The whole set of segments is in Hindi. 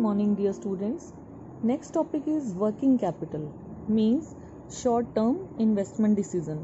morning dear students. Next topic is working capital, means short term investment decision.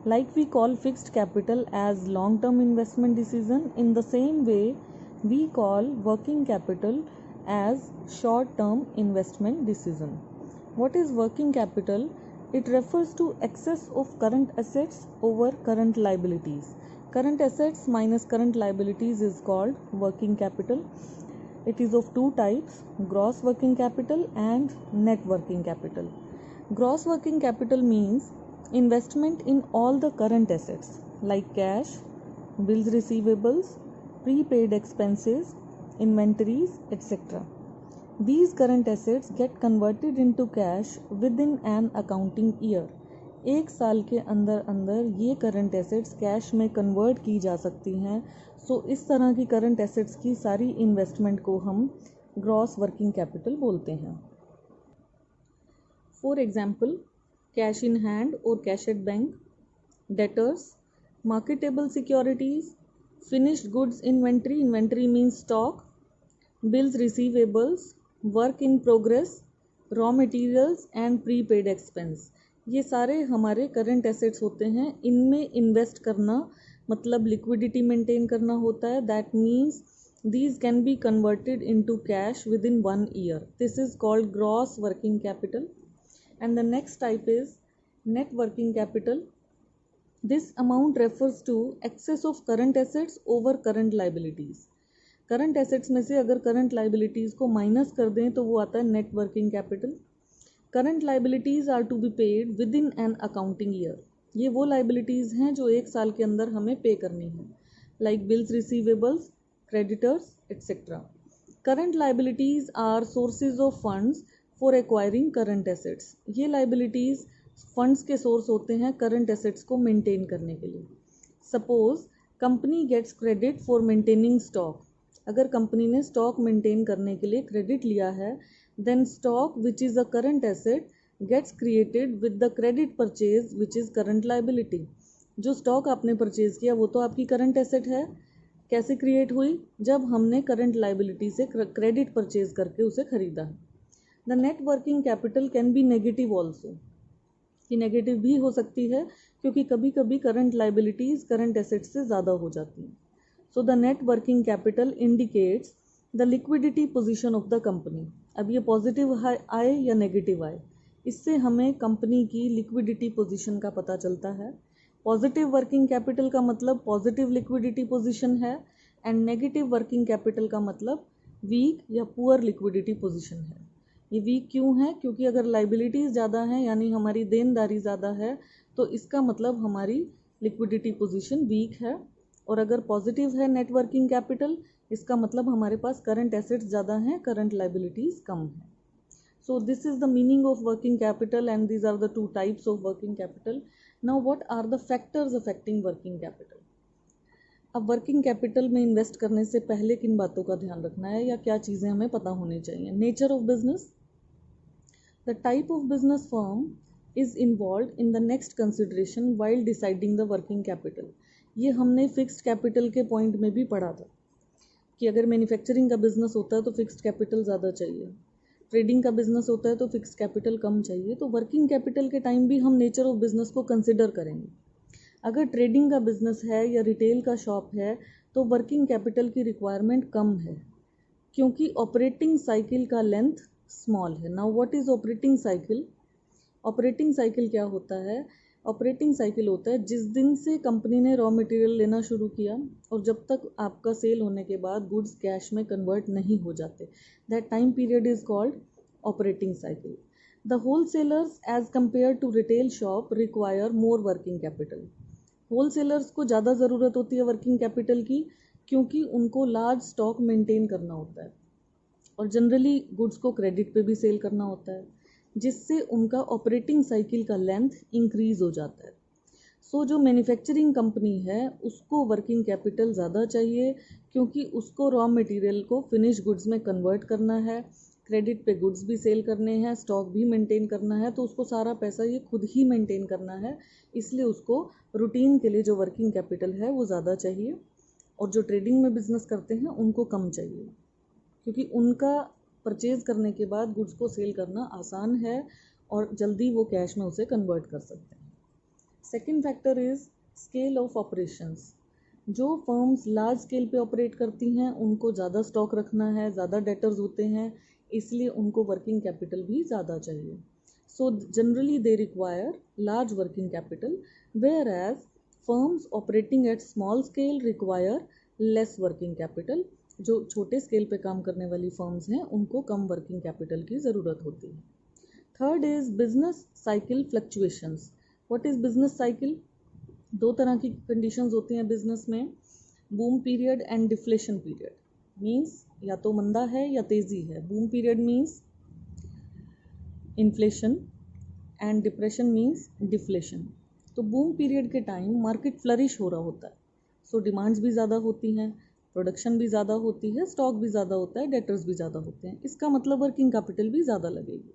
Like we call fixed capital as long term investment decision, in the same way we call working capital as short term investment decision. What is working capital? It refers to excess of current assets over current liabilities. Current assets minus current liabilities is called working capital. It is of two types, gross working capital and net working capital. Gross working capital means investment in all the current assets like cash, bills receivables, prepaid expenses, inventories, etc. These current assets get converted into cash within an accounting year. एक साल के अंदर अंदर ये करंट एसेट्स कैश में कन्वर्ट की जा सकती हैं. सो इस तरह की करंट एसेट्स की सारी इन्वेस्टमेंट को हम ग्रॉस वर्किंग कैपिटल बोलते हैं. For example, cash in hand और cash at bank, debtors, marketable securities, finished goods inventory, inventory means stock, bills receivables, work in progress, raw materials and prepaid expense. ये सारे हमारे करंट एसेट्स होते हैं. इनमें इन्वेस्ट करना मतलब लिक्विडिटी मेंटेन करना होता है. That means these can be converted into cash within 1 year. This is called gross working capital. And the next type is net working capital. This amount refers to excess of current assets over current liabilities. Current assets में से अगर करंट लाइबिलिटीज को माइनस कर दें तो वो आता है net working capital. Current liabilities are to be paid within an accounting year. ये वो लाइबिलिटीज हैं जो एक साल के अंदर हमें पे करनी है, like bills receivables, creditors, etcetera. Current liabilities are sources of funds for acquiring current assets. ये लाइबिलिटीज फंड्स के सोर्स होते हैं करंट एसेट्स को मेंटेन करने के लिए. Suppose company gets credit for maintaining stock. अगर कंपनी ने स्टॉक मेंटेन करने के लिए क्रेडिट लिया है, then stock which is a current asset gets created with the credit purchase which is current liability. जो स्टॉक आपने परचेज किया वो तो आपकी करंट एसेट है. कैसे क्रिएट हुई? जब हमने करंट लाइबिलिटी से क्रेडिट परचेज करके उसे खरीदा. The net working capital can be negative also. कि नेगेटिव भी हो सकती है क्योंकि कभी कभी करंट लाइबिलिटीज करंट एसेट से ज़्यादा हो जाती हैं. So the net working capital indicates the liquidity position of the company. अब ये पॉजिटिव आए या नेगेटिव आए, इससे हमें कंपनी की लिक्विडिटी पोजीशन का पता चलता है. पॉजिटिव वर्किंग कैपिटल का मतलब पॉजिटिव लिक्विडिटी पोजीशन है, एंड नेगेटिव वर्किंग कैपिटल का मतलब वीक या पुअर लिक्विडिटी पोजीशन है. ये वीक क्यों है? क्योंकि अगर लाइबिलिटीज ज़्यादा हैं यानी हमारी देनदारी ज़्यादा है तो इसका मतलब हमारी लिक्विडिटी पोजीशन वीक है. और अगर पॉजिटिव है नेट वर्किंग कैपिटल, इसका मतलब हमारे पास करंट एसेट्स ज़्यादा हैं, करंट लाइबिलिटीज़ कम है. So this is the meaning of working capital and these are the two types of working capital. Now what are the factors affecting working capital? अब वर्किंग कैपिटल में इन्वेस्ट करने से पहले किन बातों का ध्यान रखना है या क्या चीज़ें हमें पता होनी चाहिए? Nature of business, the type of business firm is involve in the next consideration while deciding the working capital. ये हमने फिक्स्ड कैपिटल के पॉइंट में भी पढ़ा था कि अगर मैन्युफैक्चरिंग का बिजनेस होता है तो फिक्स्ड कैपिटल ज़्यादा चाहिए, ट्रेडिंग का बिजनेस होता है तो फिक्स्ड कैपिटल कम चाहिए. तो वर्किंग कैपिटल के टाइम भी हम नेचर ऑफ बिजनेस को कंसिडर करेंगे. अगर ट्रेडिंग का बिजनेस है या रिटेल का शॉप है तो वर्किंग कैपिटल की रिक्वायरमेंट कम है क्योंकि ऑपरेटिंग साइकिल का लेंथ स्मॉल है. Now what is operating cycle? Operating cycle क्या होता है? ऑपरेटिंग साइकिल होता है जिस दिन से कंपनी ने रॉ मटेरियल लेना शुरू किया और जब तक आपका सेल होने के बाद गुड्स कैश में कन्वर्ट नहीं हो जाते, that time period is called operating cycle. The wholesalers as compare to retail shop require more working capital. Wholesalers को ज़्यादा ज़रूरत होती है वर्किंग कैपिटल की क्योंकि उनको लार्ज स्टॉक मेंटेन करना होता है और जनरली गुड्स को क्रेडिट पे भी सेल करना होता है, जिससे उनका ऑपरेटिंग साइकिल का लेंथ इंक्रीज हो जाता है. सो जो मैन्युफैक्चरिंग कंपनी है उसको वर्किंग कैपिटल ज़्यादा चाहिए क्योंकि उसको रॉ मटेरियल को फिनिश गुड्स में कन्वर्ट करना है, क्रेडिट पे गुड्स भी सेल करने हैं, स्टॉक भी मेंटेन करना है. तो उसको सारा पैसा ये खुद ही मेंटेन करना है, इसलिए उसको रूटीन के लिए जो वर्किंग कैपिटल है वो ज़्यादा चाहिए. और जो ट्रेडिंग में बिजनेस करते हैं उनको कम चाहिए क्योंकि उनका परचेज करने के बाद गुड्स को सेल करना आसान है और जल्दी वो कैश में उसे कन्वर्ट कर सकते हैं। Second factor is scale of operations. जो फर्म्स लार्ज स्केल पे ऑपरेट करती हैं उनको ज़्यादा स्टॉक रखना है, ज़्यादा डेटर्स होते हैं, इसलिए उनको वर्किंग कैपिटल भी ज़्यादा चाहिए। So generally they require large working capital, whereas firms operating at small scale require less working capital. जो छोटे स्केल पे काम करने वाली फर्म्स हैं उनको कम वर्किंग कैपिटल की ज़रूरत होती है। Third is business cycle fluctuations. What is business cycle? दो तरह की कंडीशंस होती हैं बिजनेस में, boom period and deflation period. Means या तो मंदा है या तेजी है। Boom period means inflation and depression means deflation. तो बूम पीरियड के टाइम मार्केट फ्लरिश हो रहा होता है, सो डिमांड्स भी ज़्यादा होती हैं, प्रोडक्शन भी ज़्यादा होती है, स्टॉक भी ज़्यादा होता है, डेटर्स भी ज़्यादा होते हैं, इसका मतलब वर्किंग कैपिटल भी ज़्यादा लगेगी।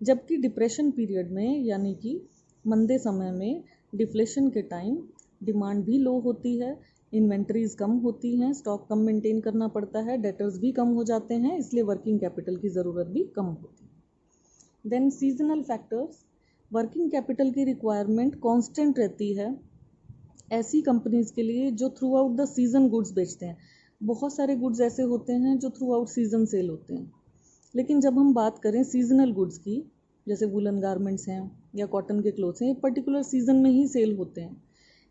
जबकि डिप्रेशन पीरियड में यानी कि मंदे समय में, डिफ्लेशन के टाइम डिमांड भी लो होती है, इन्वेंट्रीज कम होती हैं, स्टॉक कम मेंटेन करना पड़ता है, डेटर्स भी कम हो जाते हैं, इसलिए वर्किंग कैपिटल की ज़रूरत भी कम होती है। Then seasonal factors. Working capital की रिक्वायरमेंट कांस्टेंट रहती है ऐसी कंपनीज के लिए जो throughout the season goods बेचते हैं। बहुत सारे गुड्स ऐसे होते हैं जो थ्रू आउट सीजन सेल होते हैं, लेकिन जब हम बात करें सीजनल गुड्स की, जैसे वुलन गारमेंट्स हैं या कॉटन के क्लोथ्स हैं, ये पर्टिकुलर सीजन में ही सेल होते हैं।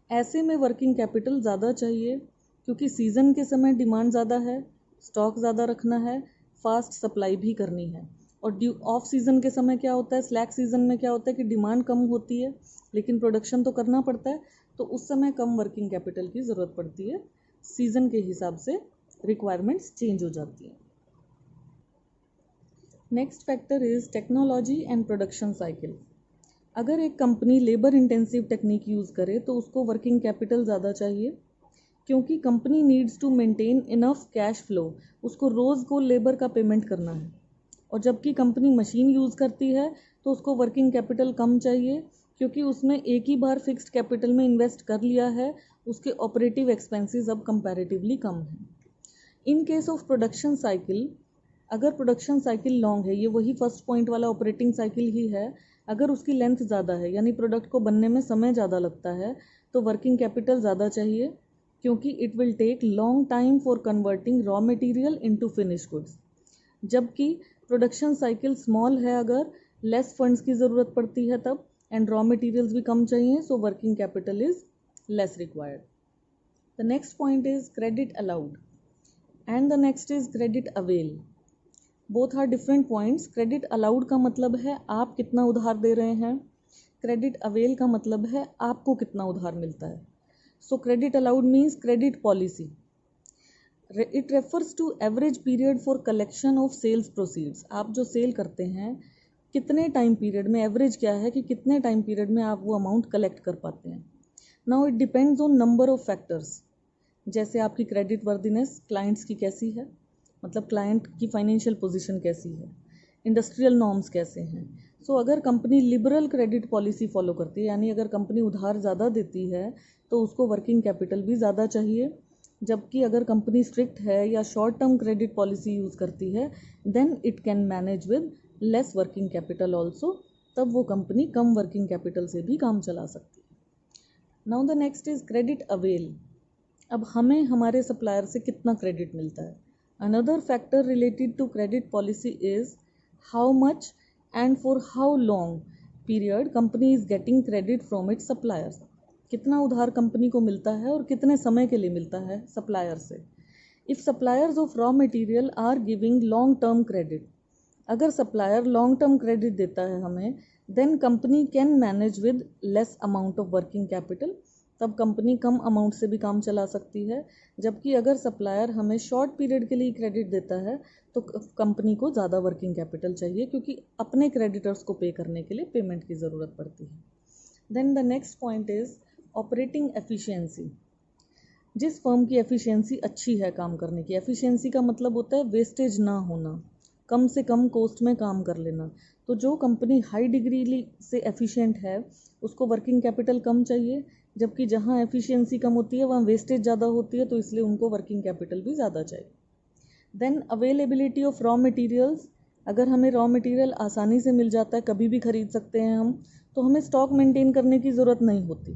ऐसे में वर्किंग कैपिटल ज़्यादा चाहिए क्योंकि सीज़न के समय डिमांड ज़्यादा है, स्टॉक ज़्यादा रखना है, फास्ट सप्लाई भी करनी है। और ऑफ सीज़न के समय क्या होता है, स्लैक सीज़न में क्या होता है कि डिमांड कम होती है लेकिन प्रोडक्शन तो करना पड़ता है, तो उस समय कम वर्किंग कैपिटल की ज़रूरत पड़ती है। सीज़न के हिसाब से रिक्वायरमेंट्स चेंज हो जाती हैं। Next factor is technology and production cycle. अगर एक company labour intensive technique use करे तो उसको वर्किंग कैपिटल ज़्यादा चाहिए क्योंकि company needs to maintain enough cash flow, उसको रोज़ को लेबर का पेमेंट करना है। और जबकि कंपनी मशीन यूज़ करती है तो उसको वर्किंग कैपिटल कम चाहिए क्योंकि उसमें एक ही बार फिक्स्ड कैपिटल में इन्वेस्ट कर लिया है, उसके ऑपरेटिव एक्सपेंसेस अब कंपैरेटिवली कम हैं। In case of production cycle, अगर प्रोडक्शन साइकिल लॉन्ग है, ये वही फर्स्ट पॉइंट वाला ऑपरेटिंग साइकिल ही है, अगर उसकी लेंथ ज़्यादा है यानी प्रोडक्ट को बनने में समय ज़्यादा लगता है तो वर्किंग कैपिटल ज़्यादा चाहिए क्योंकि it will take long time for converting raw material into finish goods. जबकि प्रोडक्शन साइकिल स्मॉल है, अगर लेस फंड्स की ज़रूरत पड़ती है तब, एंड रॉ मटेरियल्स भी कम चाहिए, so working capital is less required. The next point is credit allowed and the next is credit avail. Both are different points. Credit allowed का मतलब है आप कितना उधार दे रहे हैं, क्रेडिट अवेल का मतलब है आपको कितना उधार मिलता है। So credit allowed means credit policy. It refers to average period for collection of sales proceeds. आप जो सेल करते हैं कितने टाइम पीरियड में, एवरेज क्या है कि कितने टाइम पीरियड में आप वो अमाउंट कलेक्ट कर पाते हैं। Now it depends on number of factors, जैसे आपकी क्रेडिट वर्दीनेस क्लाइंट्स की कैसी है, मतलब क्लाइंट की फाइनेंशियल पोजीशन कैसी है, इंडस्ट्रियल नॉर्म्स कैसे हैं। सो अगर company liberal credit policy follow करती है, यानी अगर कंपनी उधार ज़्यादा देती है तो उसको वर्किंग कैपिटल भी ज़्यादा चाहिए। जबकि अगर कंपनी स्ट्रिक्ट है या short term credit policy use करती है then it can manage with less working capital also, तब वो कंपनी कम वर्किंग कैपिटल से भी काम चला सकती है। Now the next is credit avail. अब हमें हमारे सप्लायर से कितना क्रेडिट मिलता है। Another factor related to credit policy is how much and for how long period company is getting credit from its suppliers. कितना उधार कंपनी को मिलता है और कितने समय के लिए मिलता है सप्लायर से। If suppliers of raw material are giving long term credit, अगर सप्लायर लॉन्ग टर्म क्रेडिट देता है हमें, then company can manage with less amount of working capital, तब कंपनी कम अमाउंट से भी काम चला सकती है। जबकि अगर सप्लायर हमें शॉर्ट पीरियड के लिए क्रेडिट देता है तो कंपनी को ज़्यादा वर्किंग कैपिटल चाहिए क्योंकि अपने क्रेडिटर्स को पे करने के लिए पेमेंट की ज़रूरत पड़ती है। Then the next point is operating efficiency. जिस फर्म की एफिशिएंसी अच्छी है काम करने की, एफिशिएंसी का मतलब होता है वेस्टेज ना होना, कम से कम कॉस्ट में काम कर लेना। तो जो कंपनी हाई डिग्री से एफिशिएंट है उसको वर्किंग कैपिटल कम चाहिए, जबकि जहाँ एफिशिएंसी कम होती है वहाँ वेस्टेज ज़्यादा होती है, तो इसलिए उनको वर्किंग कैपिटल भी ज़्यादा चाहिए। Then availability of raw materials, अगर हमें रॉ मटेरियल आसानी से मिल जाता है, कभी भी खरीद सकते हैं हम, तो हमें स्टॉक मेंटेन करने की ज़रूरत नहीं होती,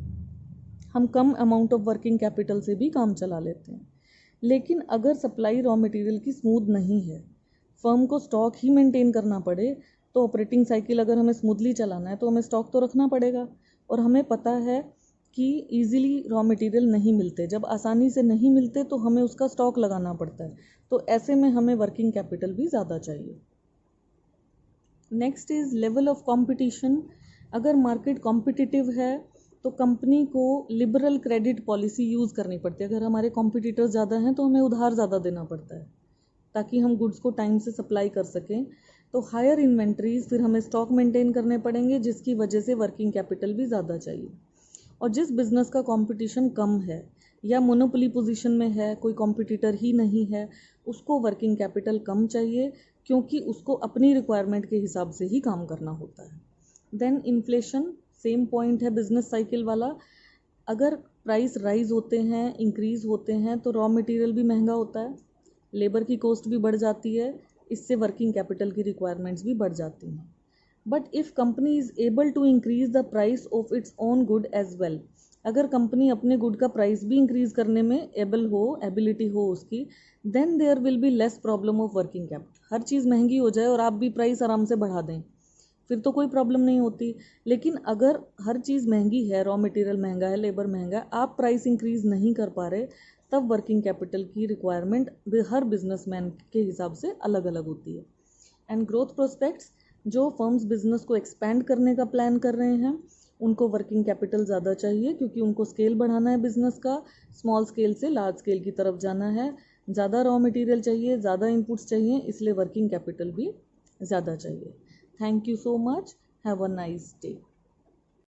हम कम अमाउंट ऑफ वर्किंग कैपिटल से भी काम चला लेते हैं। लेकिन अगर सप्लाई रॉ मटेरियल की स्मूथ नहीं है, फर्म को स्टॉक ही मेंटेन करना पड़े, तो ऑपरेटिंग साइकिल अगर हमें स्मूथली चलाना है तो हमें स्टॉक तो रखना पड़ेगा। और हमें पता है कि ईजिली रॉ मटेरियल नहीं मिलते, जब आसानी से नहीं मिलते तो हमें उसका स्टॉक लगाना पड़ता है, तो ऐसे में हमें वर्किंग कैपिटल भी ज़्यादा चाहिए। Next is level of competition. अगर मार्केट कॉम्पिटिटिव है तो कंपनी को लिबरल क्रेडिट पॉलिसी यूज़ करनी पड़ती है। अगर हमारे कॉम्पिटिटर्स ज़्यादा हैं तो हमें उधार ज़्यादा देना पड़ता है ताकि हम गुड्स को टाइम से सप्लाई कर सकें। तो हायर इन्वेंट्रीज, फिर हमें स्टॉक मेंटेन करने पड़ेंगे, जिसकी वजह से वर्किंग कैपिटल भी ज़्यादा चाहिए। और जिस बिज़नेस का कंपटीशन कम है या मोनोपोली पोजीशन में है, कोई कॉम्पिटिटर ही नहीं है, उसको वर्किंग कैपिटल कम चाहिए, क्योंकि उसको अपनी रिक्वायरमेंट के हिसाब से ही काम करना होता है। देन इन्फ्लेशन, सेम पॉइंट है बिजनेस साइकिल वाला। अगर प्राइस राइज होते हैं, इंक्रीज होते हैं, तो रॉ मटेरियल भी महंगा होता है, लेबर की कॉस्ट भी बढ़ जाती है, इससे वर्किंग कैपिटल की रिक्वायरमेंट्स भी बढ़ जाती हैं। But if company is able to increase the price of its own good as well, अगर कंपनी अपने गुड का प्राइस भी इंक्रीज करने में एबल हो, एबिलिटी हो उसकी, then there will be less problem of working capital. हर चीज़ महंगी हो जाए और आप भी प्राइस आराम से बढ़ा दें, फिर तो कोई प्रॉब्लम नहीं होती। लेकिन अगर हर चीज़ महंगी है, रॉ मटेरियल महंगा है, लेबर महंगा है, आप प्राइस इंक्रीज नहीं कर पा रहे, तब वर्किंग कैपिटल की रिक्वायरमेंट हर बिजनेसमैन के हिसाब से अलग अलग होती है। एंड ग्रोथ प्रोस्पेक्ट्स, जो फर्म्स बिजनेस को एक्सपैंड करने का प्लान कर रहे हैं, उनको वर्किंग कैपिटल ज़्यादा चाहिए, क्योंकि उनको स्केल बढ़ाना है बिजनेस का, स्मॉल स्केल से लार्ज स्केल की तरफ जाना है, ज़्यादा रॉ मटेरियल चाहिए, ज़्यादा इनपुट्स चाहिए, इसलिए वर्किंग कैपिटल भी ज़्यादा चाहिए। Thank you so much. Have a nice day.